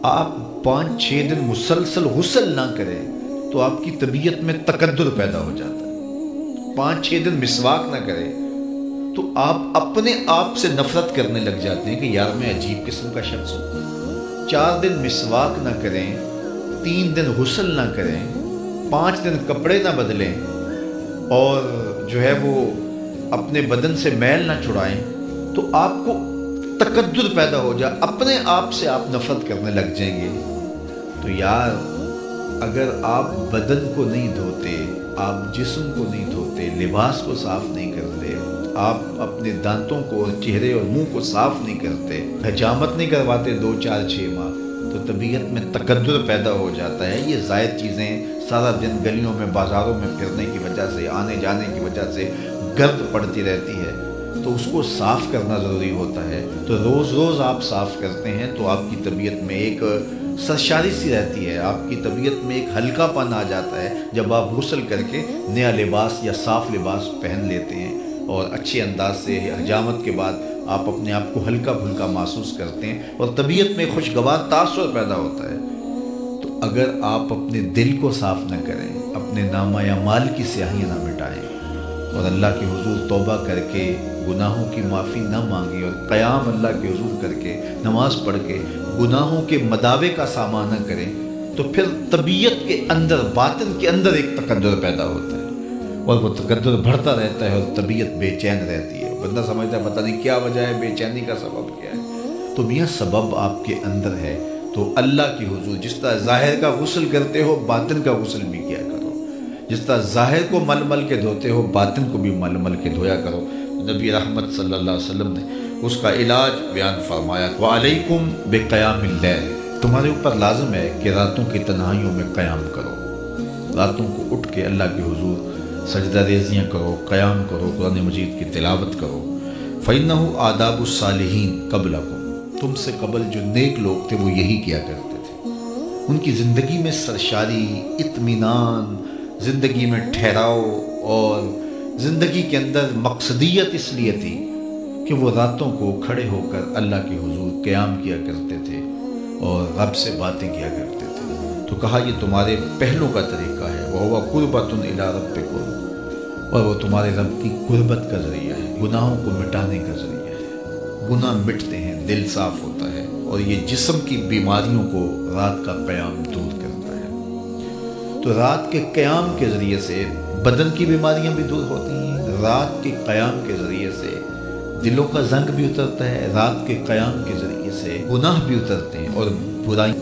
آپ 5-6 دن مسلسل غسل نہ کریں تو آپ کی طبیعت میں تکدر پیدا ہو جاتا ہے۔ 5-6 دن مسواک نہ کریں تو آپ اپنے آپ سے نفرت کرنے لگ جاتے ہیں کہ یار میں عجیب قسم کا شخص ہوں۔ 4 دن مسواک نہ کریں، 3 دن غسل نہ کریں، 5 دن کپڑے نہ بدلیں اور جو ہے وہ اپنے بدن سے میل نہ چھڑائیں تو آپ کو تکدر پیدا ہو جائے، اپنے آپ سے آپ نفرت کرنے لگ جائیں گے۔ تو یار اگر آپ بدن کو نہیں دھوتے، آپ جسم کو نہیں دھوتے، لباس کو صاف نہیں کرتے، آپ اپنے دانتوں کو، چہرے اور منہ کو صاف نہیں کرتے، حجامت نہیں کرواتے 2-4-6 ماہ، تو طبیعت میں تکدر پیدا ہو جاتا ہے۔ یہ زائد چیزیں سارا دن گلیوں میں بازاروں میں پھرنے کی وجہ سے، آنے جانے کی وجہ سے گرد پڑتی رہتی ہے، تو اس کو صاف کرنا ضروری ہوتا ہے۔ تو روز روز آپ صاف کرتے ہیں تو آپ کی طبیعت میں ایک سرشاری سی رہتی ہے، آپ کی طبیعت میں ایک ہلکا پن آ جاتا ہے جب آپ غسل کر کے نیا لباس یا صاف لباس پہن لیتے ہیں اور اچھے انداز سے حجامت کے بعد آپ اپنے آپ کو ہلکا پھلکا محسوس کرتے ہیں اور طبیعت میں خوشگوار تاثر پیدا ہوتا ہے۔ تو اگر آپ اپنے دل کو صاف نہ کریں، اپنے نامہ اعمال کی سیاہیاں نہ مٹائیں اور اللہ کے حضور توبہ کر کے گناہوں کی معافی نہ مانگیں اور قیام اللہ کے حضور کر کے نماز پڑھ کے گناہوں کے مداوے کا سامان نہ کریں تو پھر طبیعت کے اندر، باطن کے اندر ایک تکدر پیدا ہوتا ہے اور وہ تکدر بڑھتا رہتا ہے اور طبیعت بے چین رہتی ہے۔ بندہ سمجھتا ہے پتہ نہیں کیا وجہ ہے، بے چینی کا سبب کیا ہے۔ تو میاں سبب آپ کے اندر ہے، تو اللہ کی حضور جس طرح ظاہر کا غسل کرتے ہو باطن کا غسل بھی کیا کرو، جس طرح ظاہر کو مل مل کے دھوتے ہو باطن کو بھی مل مل کے دھویا کرو۔ نبی رحمت صلی اللہ علیہ وسلم نے اس کا علاج بیان فرمایا، وعلیکم بقیام اللیل، تمہارے اوپر لازم ہے کہ راتوں کی تنہائیوں میں قیام کرو، راتوں کو اٹھ کے اللہ کے حضور سجدہ ریزیاں کرو، قیام کرو، قرآن مجید کی تلاوت کرو۔ فَإِنَّهُ آداب الصالحین قبلکم، تم سے قبل جو نیک لوگ تھے وہ یہی کیا کرتے تھے۔ ان کی زندگی میں سرشاری، اطمینان، زندگی میں ٹھہراؤ اور زندگی کے اندر مقصدیت اس لیے تھی کہ وہ راتوں کو کھڑے ہو کر اللہ کے حضور قیام کیا کرتے تھے اور رب سے باتیں کیا کرتے تھے۔ تو کہا یہ تمہارے پہلو کا طریقہ ہے، وَهُوَ قُرْبَةٌ إِلَىٰ رَبِّكُمْ، اور وہ تمہارے رب کی قربت کا ذریعہ ہے، گناہوں کو مٹانے کا ذریعہ ہے۔ گناہ مٹتے ہیں، دل صاف ہوتا ہے اور یہ جسم کی بیماریوں کو رات کا قیام دور کرتا ہے۔ تو رات کے قیام کے ذریعے سے بدن کی بیماریاں بھی دور ہوتی ہیں، رات کے قیام کے ذریعے سے دلوں کا زنگ بھی اترتا ہے، رات کے قیام کے ذریعے سے گناہ بھی اترتے ہیں اور برائی